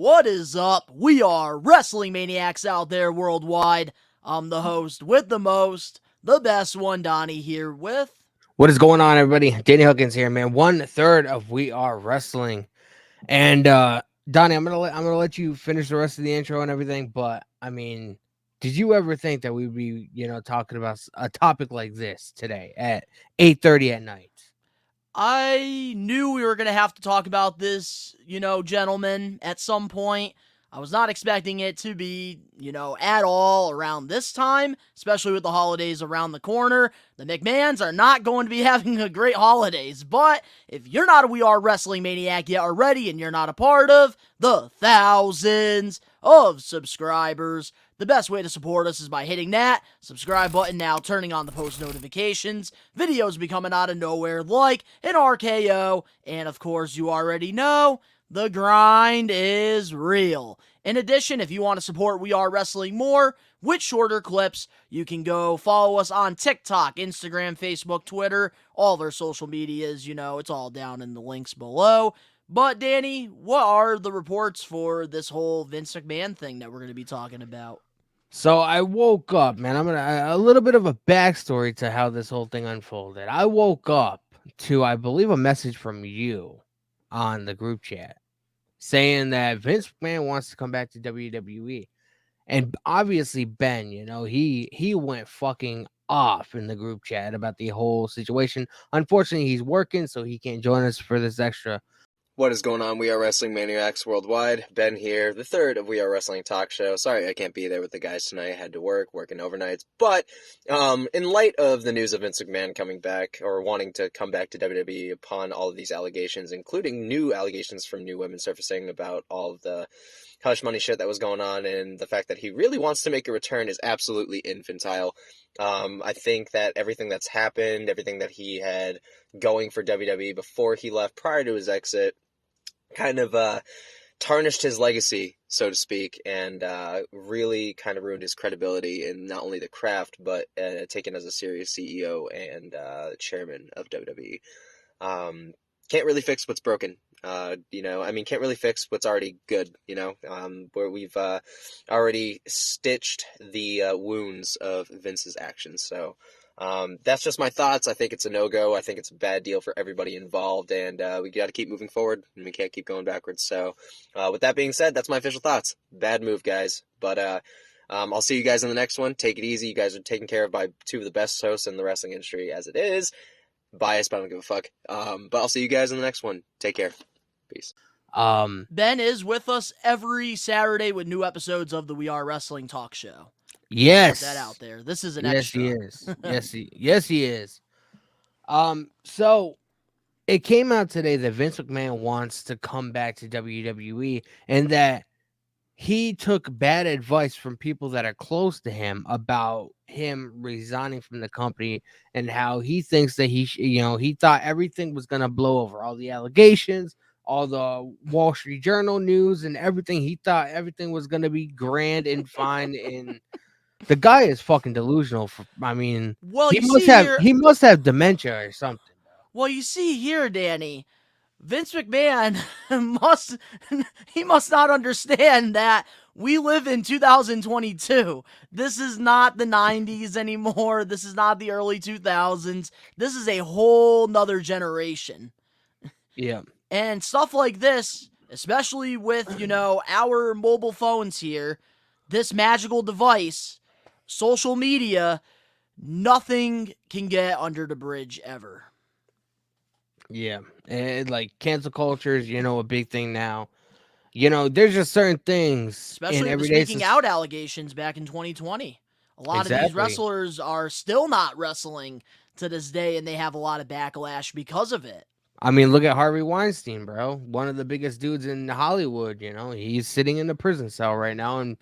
What is up? We are wrestling maniacs out there worldwide. I'm the host with the most, the best one, Donnie, here with. What is going on, everybody? Danny Huckins here, man. 1/3 of We Are Wrestling, and Donnie, I'm gonna let you finish the rest of the intro and everything. But I mean, did you ever think that we'd be, talking about a topic like this today at 8:30 at night? I knew we were going to have to talk about this, gentlemen, at some point. I was not expecting it to be, at all around this time, especially with the holidays around the corner. The Mcmahons are not going to be having a great holidays, but if you're not a We Are Wrestling Maniac yet already and you're not a part of the thousands of subscribers, the best way to support us is by hitting that subscribe button now, turning on the post notifications. Videos be coming out of nowhere like an RKO, and of course you already know, the grind is real. In addition, if you want to support We Are Wrestling more with shorter clips, you can go follow us on TikTok, Instagram, Facebook, Twitter, all of our social medias. It's all down in the links below. But Danny, what are the reports for this whole Vince McMahon thing that we're going to be talking about? So I woke up, man. A little bit of a backstory to how this whole thing unfolded. I woke up to, I believe, a message from you on the group chat saying that Vince McMahon wants to come back to WWE. And obviously Ben, he went fucking off in the group chat about the whole situation. Unfortunately, he's working, so he can't join us for this extra. What is going on? We are Wrestling Maniacs Worldwide. Ben here, the third of We Are Wrestling Talk Show. Sorry I can't be there with the guys tonight. I had to working overnights. But in light of the news of Vince McMahon coming back, or wanting to come back to WWE upon all of these allegations, including new allegations from new women surfacing about all of the hush money shit that was going on, and the fact that he really wants to make a return is absolutely infantile. I think that everything that's happened, everything that he had going for WWE before he left prior to his exit, kind of tarnished his legacy, so to speak, and really kind of ruined his credibility in not only the craft, but taken as a serious CEO and chairman of WWE. Can't really fix what's broken. Can't really fix what's already good, where we've already stitched the wounds of Vince's actions. So that's just my thoughts. I think it's a no-go. I think it's a bad deal for everybody involved, and we got to keep moving forward, and we can't keep going backwards. So with that being said, that's my official thoughts. Bad move, guys. But I'll see you guys in the next one. Take it easy. You guys are taken care of by two of the best hosts in the wrestling industry as it is. Biased, but I don't give a fuck. But I'll see you guys in the next one. Take care. Peace. Ben is with us every Saturday with new episodes of the We Are Wrestling Talk Show. Yes, put that out there. This is an yes, extra. he is. Yes, he is. So it came out today that Vince McMahon wants to come back to WWE, and that he took bad advice from people that are close to him about him resigning from the company, and how he thinks that he thought everything was going to blow over, all the allegations, all the Wall Street Journal news and everything. He thought everything was going to be grand and fine. And the guy is fucking delusional. Well, he must have dementia or something. Well, you see here, Danny, Vince McMahon must not understand that we live in 2022. This is not the 90s anymore. This is not the early 2000s. This is a whole nother generation. Yeah. And stuff like this, especially with, our mobile phones here, this magical device, social media, nothing can get under the bridge ever. Yeah, and like cancel culture is, a big thing now. There's just certain things, especially with the speaking out allegations back in 2020. A lot of these wrestlers are still not wrestling to this day, and they have a lot of backlash because of it. I mean, look at Harvey Weinstein, bro. One of the biggest dudes in Hollywood. He's sitting in a prison cell right now, and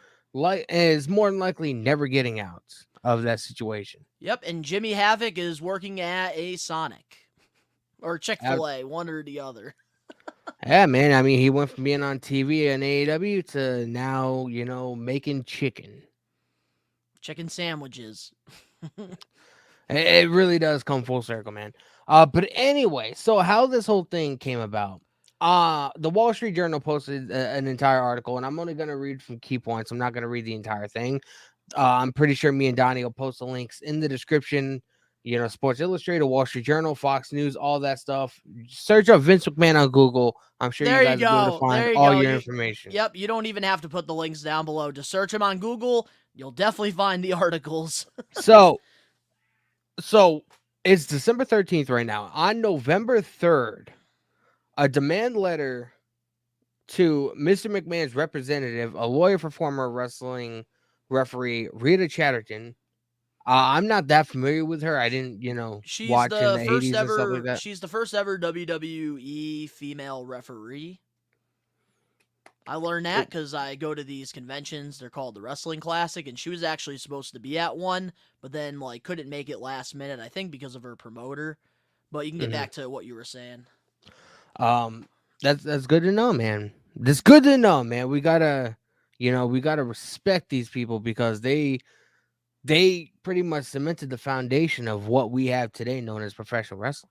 is more than likely never getting out of that situation. Yep, and Jimmy Havoc is working at a Sonic or Chick-fil-A, one or the other. Yeah, man. I mean, he went from being on TV and AEW to now, making chicken sandwiches. It really does come full circle, man. But anyway, so how this whole thing came about, The Wall Street Journal posted an entire article, and I'm only going to read from key points. I'm not going to read the entire thing. I'm pretty sure me and Donnie will post the links in the description. You know, Sports Illustrated, Wall Street Journal, Fox News, all that stuff. Search up Vince McMahon on Google. I'm sure you There you guys will be able to go. find There you all go. your information. Yep, you don't even have to put the links down below. Just search them on Google. You'll definitely find the articles. So it's December 13th right now. On November 3rd, a demand letter to Mr. McMahon's representative, a lawyer for former wrestling referee Rita Chatterton. I'm not that familiar with her. I didn't, She's watch in the the first 80s and stuff like ever. that. She's the first ever WWE female referee. I learned that because I go to these conventions. They're called the Wrestling Classic, and she was actually supposed to be at one, but then couldn't make it last minute. I think because of her promoter. But you can get back to what you were saying. That's good to know, man. That's good to know, man. We gotta respect these people because they pretty much cemented the foundation of what we have today, known as professional wrestling.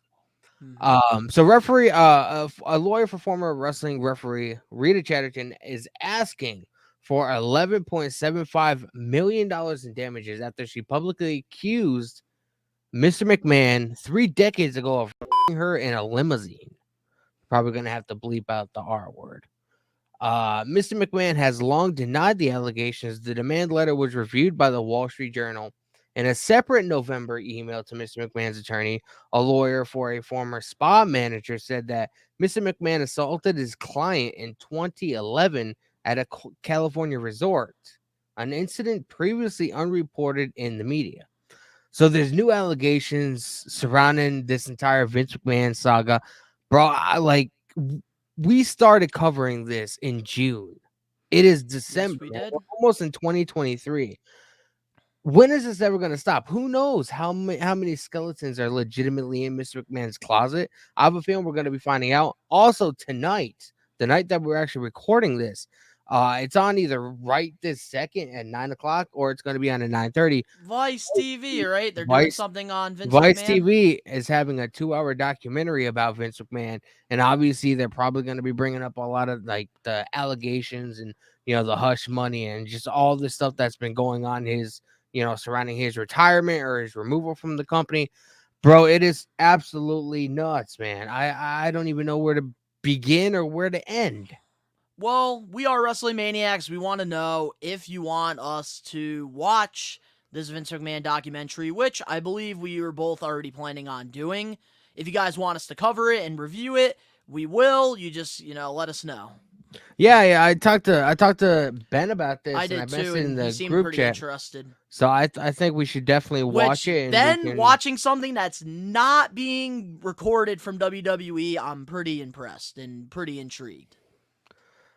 So referee, a lawyer for former wrestling referee Rita Chatterton is asking for $11.75 million in damages after she publicly accused Mr. McMahon 3 decades ago of her in a limousine. Probably gonna have to bleep out the R word. Mr. McMahon has long denied the allegations. The demand letter was reviewed by the Wall Street Journal. In a separate November email to Mr. McMahon's attorney, a lawyer for a former spa manager said that Mr. McMahon assaulted his client in 2011 at a California resort, an incident previously unreported in the media. So there's new allegations surrounding this entire Vince McMahon saga. Bro, we started covering this in June. It is December. Yes, we Man. did. We're almost in 2023. When is this ever going to stop? Who knows how many skeletons are legitimately in Mr. McMahon's closet? I have a feeling we're going to be finding out. Also tonight, the night that we're actually recording this, it's on either right this second at 9:00 or it's going to be on at 9:30. Vice TV, right? They're doing Vice something on Vince Vice McMahon. TV is having a 2-hour documentary about Vince McMahon, and obviously they're probably going to be bringing up a lot of like the allegations and the hush money and just all the stuff that's been going on surrounding his retirement or his removal from the company. Bro, it is absolutely nuts, man. I don't even know where to begin or where to end. Well, we are Wrestling Maniacs. We want to know if you want us to watch this Vince McMahon documentary, which I believe we were both already planning on doing. If you guys want us to cover it and review it, we will. You just, let us know. Yeah. I talked to Ben about this, I and I did too, mentioned in and he the seemed group pretty chat. interested. So I think we should definitely watch it. And Ben watching something that's not being recorded from WWE, I'm pretty impressed and pretty intrigued.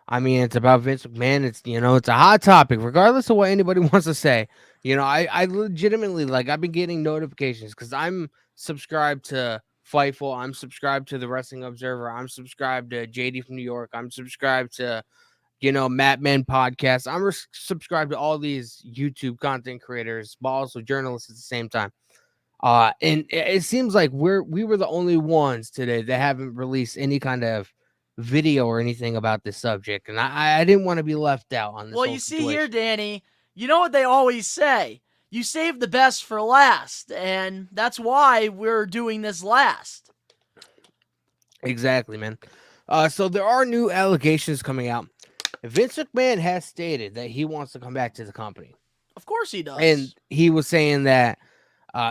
I mean, it's about Vince McMahon. It's a hot topic, regardless of what anybody wants to say. I legitimately I've been getting notifications because I'm subscribed to Fightful. I'm subscribed to the Wrestling Observer. I'm subscribed to JD from New York. I'm subscribed to Matt Men podcast. I'm subscribed to all these YouTube content creators, but also journalists at the same time. And it seems like we were the only ones today that haven't released any kind of video or anything about this subject, and I didn't want to be left out on this. Well, you see here, Danny, you know what they always say. You save the best for last, and that's why we're doing this last. Exactly, man. So there are new allegations coming out. Vince McMahon has stated that he wants to come back to the company. Of course he does. And he was saying that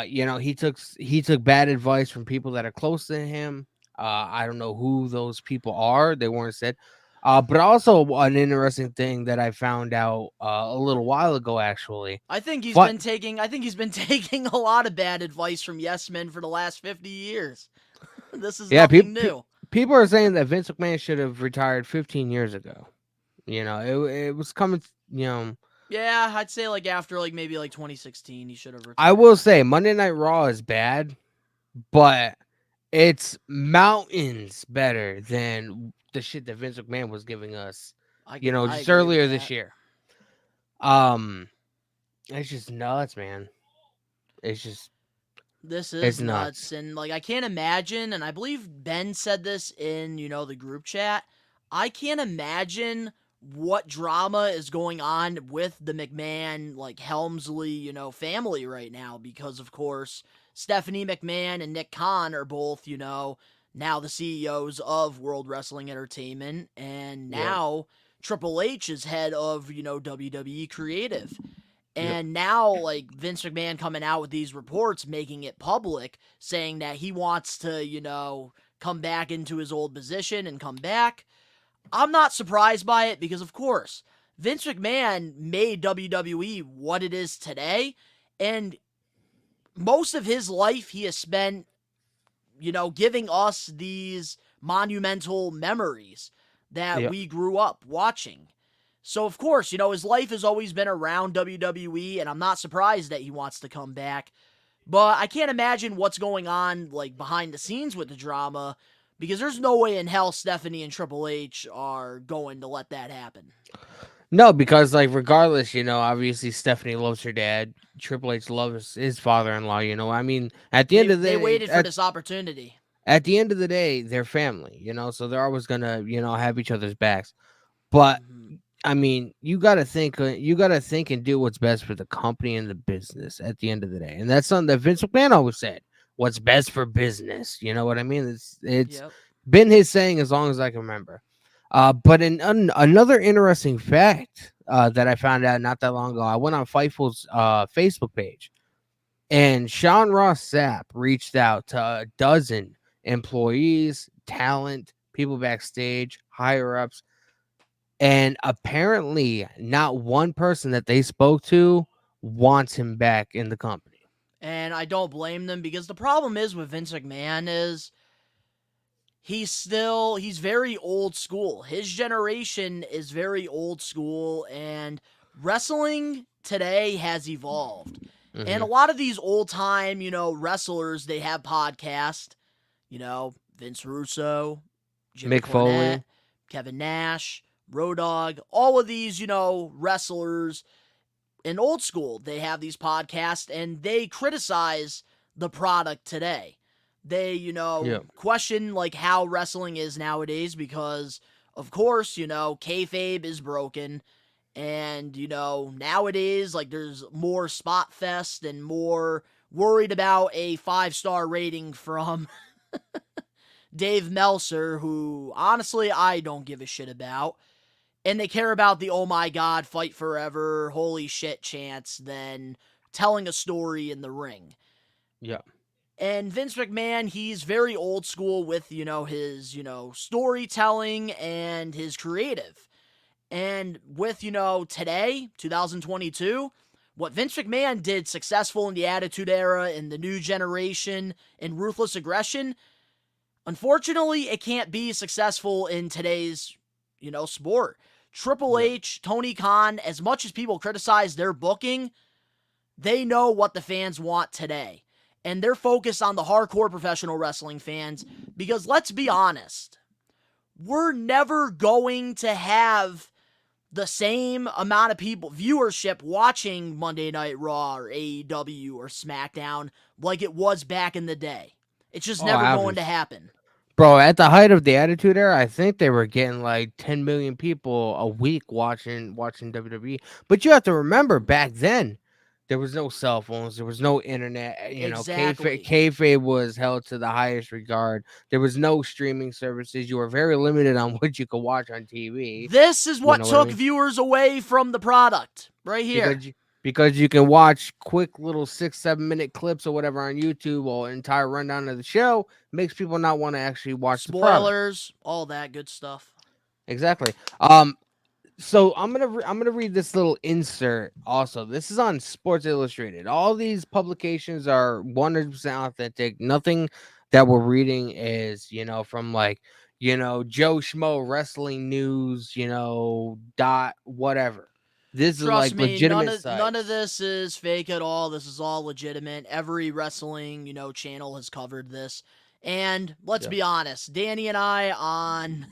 he took bad advice from people that are close to him. I don't know who those people are. They weren't said. But also an interesting thing that I found out a little while ago, actually. I think he's been taking a lot of bad advice from yes men for the last 50 years. This is nothing new. People are saying that Vince McMahon should have retired 15 years ago. It was coming. Yeah, I'd say after maybe 2016, he should have retired. I will say Monday Night Raw is bad, but it's mountains better than the shit that Vince McMahon was giving us, just earlier this year. It's just nuts, man. It's just This It's is nuts. nuts. And, like, I can't imagine, and I believe Ben said this in, the group chat. I can't imagine what drama is going on with the McMahon, like, Helmsley, family right now. Because, of course, Stephanie McMahon and Nick Khan are both, now the CEOs of World Wrestling Entertainment. And Yep. now Triple H is head of, WWE Creative. Yep. And now, like, Vince McMahon coming out with these reports, making it public, saying that he wants to, come back into his old position and come back. I'm not surprised by it because, of course, Vince McMahon made WWE what it is today. And most of his life he has spent, giving us these monumental memories that Yep. we grew up watching. So, of course, his life has always been around WWE, and I'm not surprised that he wants to come back. But I can't imagine what's going on, like, behind the scenes with the drama, because there's no way in hell Stephanie and Triple H are going to let that happen. No, because like regardless, obviously Stephanie loves her dad. Triple H loves his father-in-law. I mean, at the They end of the they day, waited for this opportunity. at the end of the day, they're family. So they're always gonna have each other's backs. But Mm-hmm. I mean, you got to think. You got to think and do what's best for the company and the business. At the end of the day, and that's something that Vince McMahon always said: "What's best for business." You know what I mean? It's Yep. been his saying as long as I can remember. But another interesting fact that I found out not that long ago, I went on Fightful's Facebook page, and Sean Ross Sapp reached out to a dozen employees, talent, people backstage, higher ups, and apparently not one person that they spoke to wants him back in the company. And I don't blame them because the problem is with Vince McMahon is he's very old school. His generation is very old school, and wrestling today has evolved. And a Mm-hmm. lot of these old time, wrestlers, they have podcasts, Vince Russo, Jimmy Mick Cornette, Foley. Kevin Nash, Road Dogg, all of these, wrestlers in old school, they have these podcasts and they criticize the product today. They, Yeah. question like how wrestling is nowadays because, of course, kayfabe is broken. And, nowadays, like, there's more spot fest and more worried about a 5-star rating from Dave Meltzer, who, honestly, I don't give a shit about. And they care about the oh my god, fight forever, holy shit chants than telling a story in the ring. Yeah. And Vince McMahon, he's very old school with, his, storytelling and his creative. And with, today, 2022, what Vince McMahon did successful in the Attitude Era, in the New Generation, in Ruthless Aggression, unfortunately, it can't be successful in today's, sport. Triple Yeah. H, Tony Khan, as much as people criticize their booking, they know what the fans want today. And they're focused on the hardcore professional wrestling fans because let's be honest, we're never going to have the same amount of people, viewership, watching Monday Night Raw or AEW or SmackDown like it was back in the day. It's just Oh, never going to average. happen. Bro, at the height of the Attitude Era, I think they were getting like 10 million people a week watching WWE. But you have to remember, back then, there was no cell phones, there was no internet. Exactly. Kayfabe was held to the highest regard. There was no streaming services. You were very limited on what you could watch on TV. This is You what know what I took mean? viewers away from the product right here. Because you can watch quick little 6-7 minute clips or whatever on YouTube or entire rundown of the show, makes people not want to actually watch the product. Spoilers, all that good stuff. Exactly. So I'm gonna read this little insert. Also, this is on Sports Illustrated. All these publications are 100% authentic. Nothing that we're reading is from like Joe Schmo Wrestling News. Dot whatever. This is Trust like me, none legitimate of sites. this is fake at all. This is all legitimate. Every wrestling, channel has covered this. And let's Yeah. be honest, Danny and I on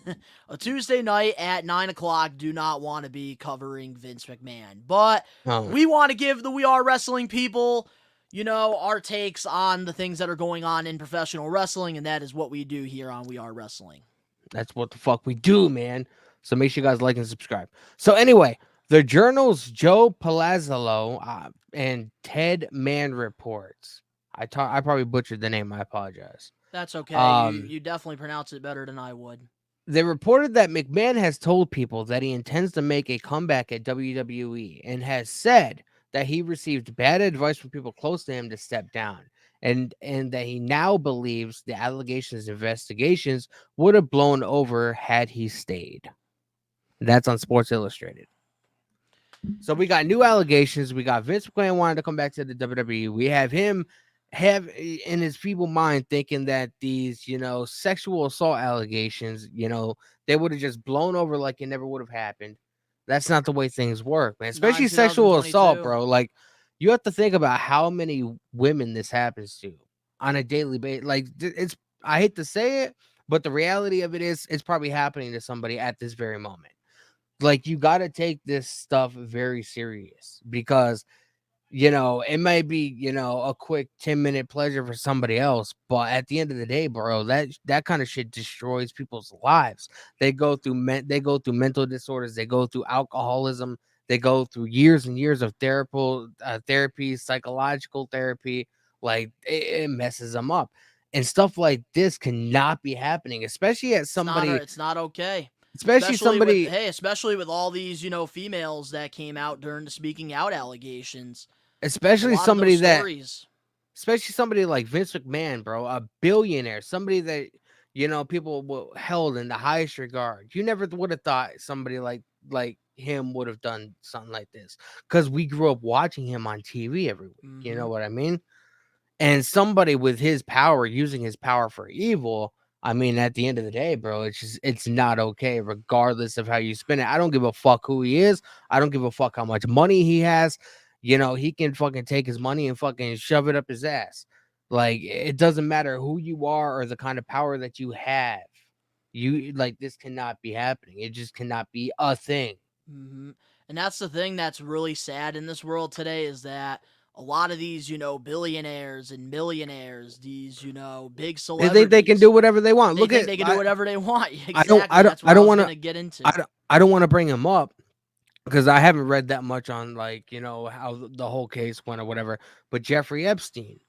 a Tuesday night at 9 o'clock do not want to be covering Vince McMahon. But Oh, we want to give the We Are Wrestling people, our takes on the things that are going on in professional wrestling, and that is what we do here on We Are Wrestling. That's what the fuck we do, man. So make sure you guys like and subscribe. So anyway, the Journal's Joe Palazzolo and Ted Mann reports. I probably butchered the name. I apologize. That's okay. You definitely pronounce it better than I would. They reported that McMahon has told people that he intends to make a comeback at WWE and has said that he received bad advice from people close to him to step down, and that he now believes the allegations investigations would have blown over had he stayed. That's on Sports Illustrated. So we got new allegations. We got Vince McMahon wanting to come back to the WWE. We have him in his feeble mind thinking that these, sexual assault allegations, they would have just blown over like it never would have happened. That's not the way things work, man. Especially sexual assault, bro. Like, you have to think about how many women this happens to on a daily basis. Like, I hate to say it, but the reality of it is it's probably happening to somebody at this very moment. Like, you got to take this stuff very serious because, it might be, a quick 10-minute pleasure for somebody else, but at the end of the day, bro, that kind of shit destroys people's lives. They go through mental disorders, they go through alcoholism, they go through years and years of therapy, psychological therapy. Like, it messes them up. And stuff like this cannot be happening, especially at somebody. It's not okay. Especially with all these, females that came out during the speaking out allegations. Especially somebody like Vince McMahon, bro, a billionaire, somebody that, people held in the highest regard. You never would have thought somebody like him would have done something like this because we grew up watching him on TV every week. Mm-hmm. You know what I mean? And somebody with his power, using his power for evil, I mean, at the end of the day, bro, it's not okay, regardless of how you spin it. I don't give a fuck who he is. I don't give a fuck how much money he has. He can fucking take his money and fucking shove it up his ass. Like, it doesn't matter who you are or the kind of power that you have. This cannot be happening. It just cannot be a thing. Mm-hmm. And that's the thing that's really sad in this world today is that a lot of these, billionaires and millionaires, these, big celebrities. They think they can do whatever they want. They can do whatever they want. Exactly. I don't want to get into. I don't want to bring him up because I haven't read that much on how the whole case went or whatever. But Jeffrey Epstein,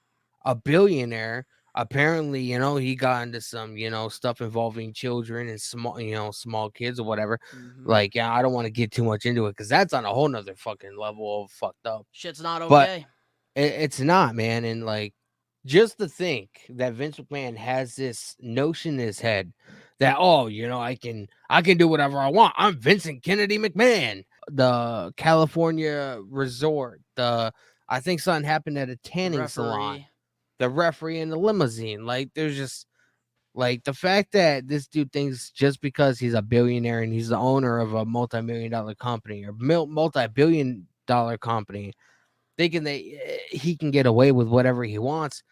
a billionaire, apparently, he got into some, stuff involving children and small kids or whatever. Mm-hmm. Like, I don't want to get too much into it because that's on a whole nother fucking level of fucked up. Shit's not okay. But it's not, man. And like, just to think that Vince McMahon has this notion in his head that, I can do whatever I want. I'm Vincent Kennedy McMahon. The California resort, I think something happened at a tanning salon. The referee in the limousine. Like, there's just like the fact that this dude thinks just because he's a billionaire and he's the owner of a multi-million-dollar company or multi-billion-dollar company, thinking that he can get away with whatever he wants.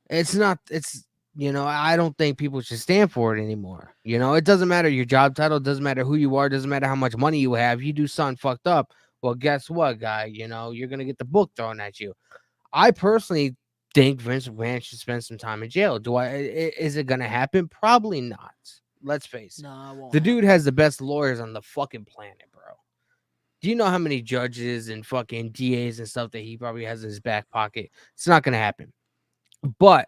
I don't think people should stand for it anymore. It doesn't matter your job title, it doesn't matter who you are, it doesn't matter how much money you have. You do something fucked up, well, guess what, guy? You're gonna get the book thrown at you. I personally think Vince McMahon should spend some time in jail. Is it gonna happen? Probably not. Let's face it. No, it won't. The dude has the best lawyers on the fucking planet, bro. Do you know how many judges and fucking DAs and stuff that he probably has in his back pocket? It's not gonna happen. But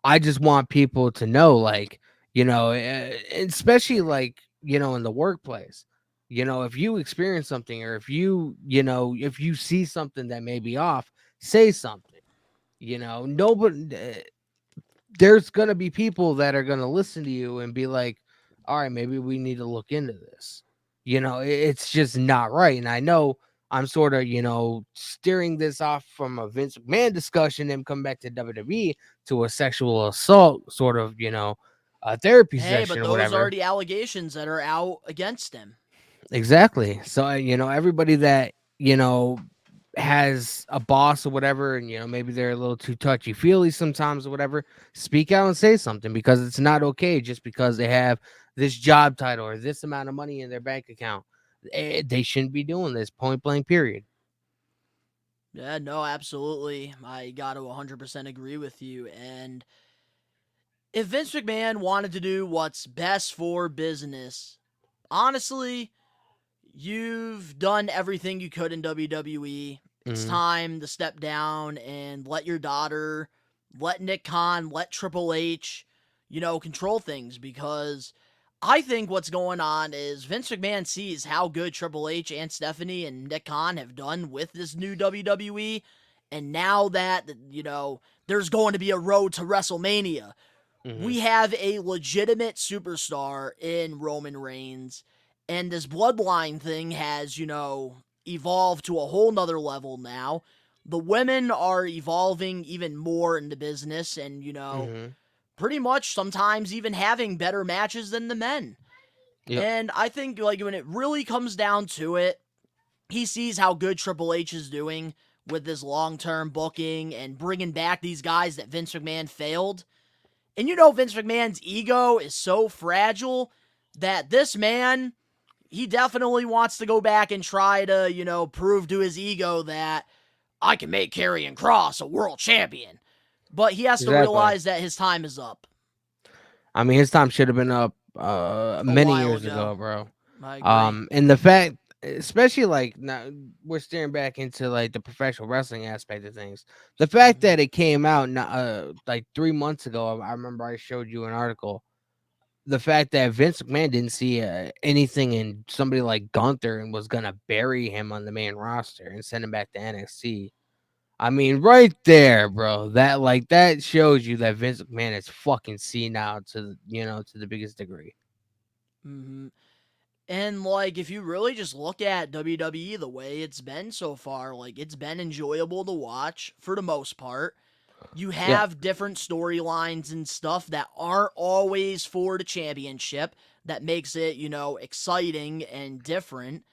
I just want people to know, like, especially like, in the workplace, if you experience something or if you see something that may be off, say something. Nobody, there's going to be people that are going to listen to you and be like, all right, maybe we need to look into this. It's just not right. And I know I'm sort of, steering this off from a Vince McMahon discussion and come back to WWE to a sexual assault sort of, a therapy session or whatever. But those are the allegations that are out against him. Exactly. So, everybody that, has a boss or whatever, and, maybe they're a little too touchy-feely sometimes or whatever, speak out and say something because it's not okay just because they have this job title or this amount of money in their bank account. They shouldn't be doing this, point blank, period. Yeah, no, absolutely. I got to 100% agree with you. And if Vince McMahon wanted to do what's best for business, honestly, you've done everything you could in WWE. It's Hmm. time to step down and let your daughter, let Nick Khan, let Triple H, control things, because I think what's going on is Vince McMahon sees how good Triple H and Stephanie and Nick Khan have done with this new WWE. And now that, there's going to be a road to WrestleMania, Hmm. we have a legitimate superstar in Roman Reigns, and this bloodline thing has, evolved to a whole nother level now. The women are evolving even more in the business, and, Hmm. pretty much sometimes even having better matches than the men. Yep. And I think, like, when it really comes down to it, he sees how good Triple H is doing with this long term booking and bringing back these guys that Vince McMahon failed. And Vince McMahon's ego is so fragile that this man, he definitely wants to go back and try to, prove to his ego that I can make Karrion Kross a world champion. But he has to Exactly. realize that his time is up I mean, his time should have been up a many while years ago. ago, bro. I agree. And the fact, especially like now, we're staring back into like the professional wrestling aspect of things. The fact Mm-hmm. that it came out like 3 months ago, I remember I showed you an article. The fact that Vince McMahon didn't see anything in somebody like Gunther and was gonna bury him on the main roster and send him back to NXT. I mean, right there, bro. That shows you that Vince McMahon is fucking senile to the biggest degree. Mm-hmm. And, like, if you really just look at WWE the way it's been so far, like, it's been enjoyable to watch for the most part. You Yeah. have different storylines and stuff that aren't always for the championship that makes it, exciting and different.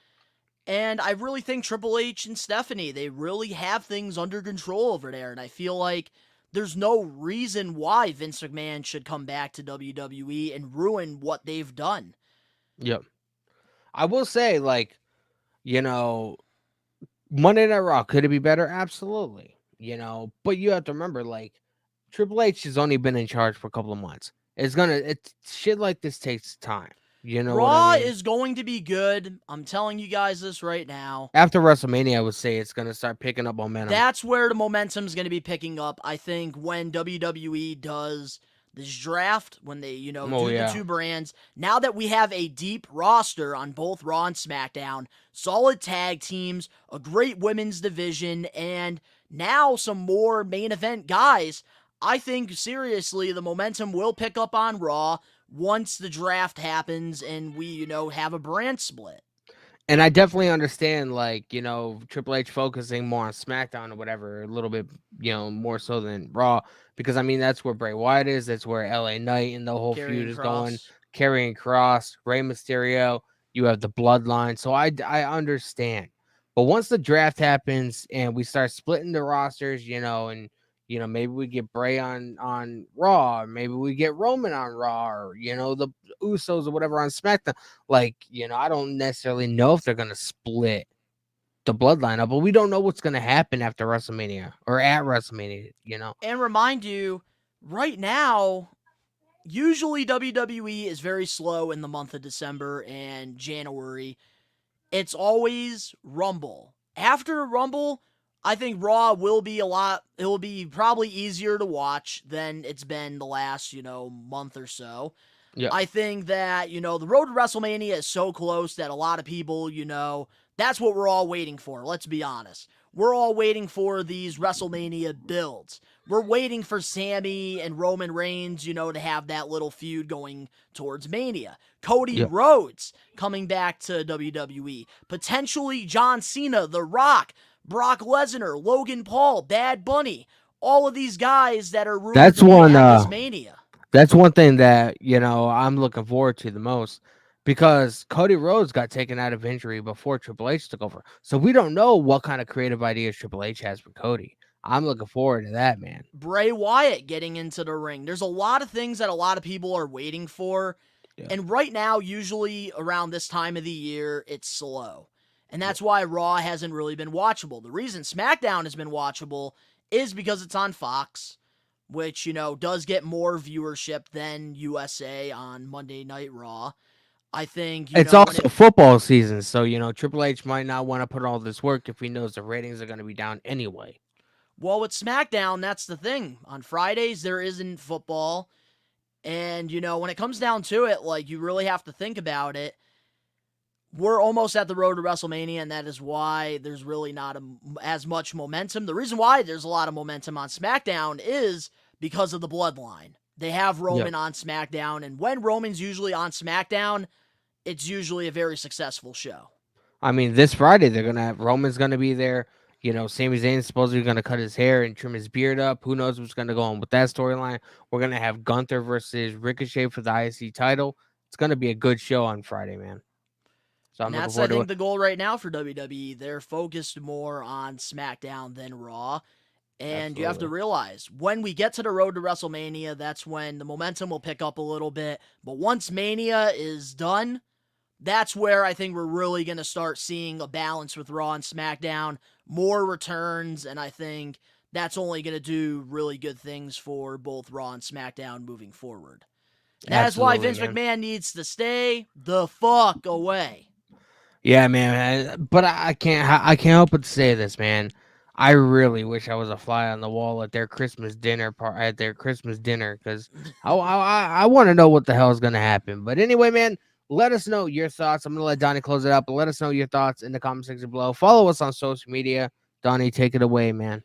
And I really think Triple H and Stephanie, they really have things under control over there. And I feel like there's no reason why Vince McMahon should come back to WWE and ruin what they've done. Yep. I will say, like, you know, Monday Night Raw, could it be better? Absolutely. But you have to remember, like, Triple H has only been in charge for a couple of months. It's shit like this takes time. You know what I Raw mean? is going to be good. I'm telling you guys this right now. After WrestleMania, I would say it's gonna start picking up momentum. That's where the momentum's going to be picking up. I think when WWE does this draft, when they, Oh do the yeah. two brands, now that we have a deep roster on both Raw and SmackDown, solid tag teams, a great women's division, and now some more main event guys, I think seriously the momentum will pick up on Raw once the draft happens and we, have a brand split. And I definitely understand, like, Triple H focusing more on SmackDown or whatever, a little bit, more so than Raw, because I mean that's where Bray Wyatt is, that's where LA Knight and the whole feud Karrion is going, Cross. carrying Cross, Rey Mysterio, you have the bloodline. So I understand. But once the draft happens and we start splitting the rosters, and maybe we get Bray on Raw, or maybe we get Roman on Raw, or the Usos or whatever on SmackDown. Like, I don't necessarily know if they're gonna split the bloodline up, but we don't know what's gonna happen after WrestleMania or at WrestleMania. And remind you, right now, usually WWE is very slow in the month of December and January. It's always Rumble. After Rumble, I think Raw it will be probably easier to watch than it's been the last, month or so. Yeah. I think that, the road to WrestleMania is so close that a lot of people, that's what we're all waiting for. Let's be honest. We're all waiting for these WrestleMania builds. We're waiting for Sammy and Roman Reigns, to have that little feud going towards Mania. Cody Yeah. Rhodes coming back to WWE. Potentially John Cena, The Rock, Brock Lesnar, Logan Paul, Bad Bunny. All of these guys that are rumored That's to be one at this Mania. that's one thing that, I'm looking forward to the most, because Cody Rhodes got taken out of injury before Triple H took over. So we don't know what kind of creative ideas Triple H has for Cody. I'm looking forward to that, man. Bray Wyatt getting into the ring. There's a lot of things that a lot of people are waiting for. Yeah. And right now, usually around this time of the year, it's slow. And that's why Raw hasn't really been watchable. The reason SmackDown has been watchable is because it's on Fox, which, does get more viewership than USA on Monday Night Raw. I think, It's when also football season, so Triple H might not want to put all this work if he knows the ratings are going to be down anyway. Well, with SmackDown, that's the thing. On Fridays, there isn't football. And, when it comes down to it, you really have to think about it. We're almost at the road to WrestleMania, and that is why there's really not as much momentum. The reason why there's a lot of momentum on SmackDown is because of the bloodline. They have Roman on SmackDown, and when Roman's usually on SmackDown, it's usually a very successful show. I mean, this Friday they're gonna have Roman's gonna be there. Sami Zayn's supposedly gonna cut his hair and trim his beard up. Who knows what's gonna go on with that storyline? We're gonna have Gunther versus Ricochet for the IC title. It's gonna be a good show on Friday, man. So I'm And looking that's, forward I to think, it. the goal right now for WWE. They're focused more on SmackDown than Raw. And you have to Absolutely. realize, when we get to the road to WrestleMania, that's when the momentum will pick up a little bit. But once Mania is done, that's where I think we're really going to start seeing a balance with Raw and SmackDown, more returns, and I think that's only going to do really good things for both Raw and SmackDown moving forward. And that is why Absolutely, Vince man. McMahon needs to stay the fuck away. Yeah, man. But I can't help but say this, man. I really wish I was a fly on the wall at their Christmas dinner because I want to know what the hell is gonna happen. But anyway, man, let us know your thoughts. I'm gonna let Donnie close it up, but let us know your thoughts in the comment section below. Follow us on social media. Donnie, take it away, man.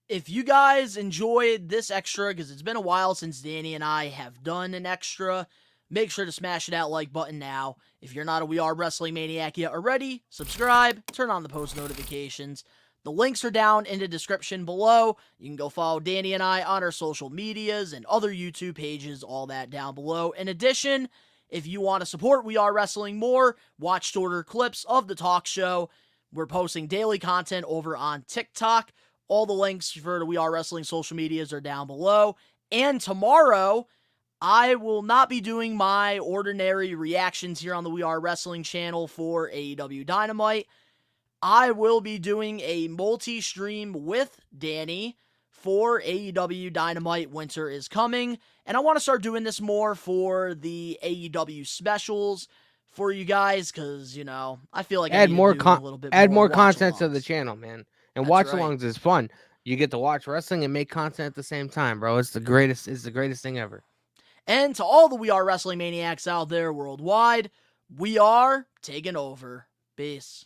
If you guys enjoyed this extra, because it's been a while since Danny and I have done an extra, make sure to smash that like button now. If you're not a We Are Wrestling Maniac yet already, subscribe, turn on the post notifications. The links are down in the description below. You can go follow Danny and I on our social medias and other YouTube pages, all that down below. In addition, if you want to support We Are Wrestling more, watch shorter clips of the talk show. We're posting daily content over on TikTok. All the links for the We Are Wrestling social medias are down below. And tomorrow, I will not be doing my ordinary reactions here on the We Are Wrestling channel for AEW Dynamite. I will be doing a multi-stream with Danny for AEW Dynamite Winter is Coming. And I want to start doing this more for the AEW specials for you guys because, I feel like I Add need more to do a little bit add more more content to the watch-alongs. channel, man. And That's watch right. alongs is fun. You get to watch wrestling and make content at the same time, bro. It's the greatest. It's the greatest thing ever. And to all the We Are Wrestling Maniacs out there worldwide, we are taking over. Peace.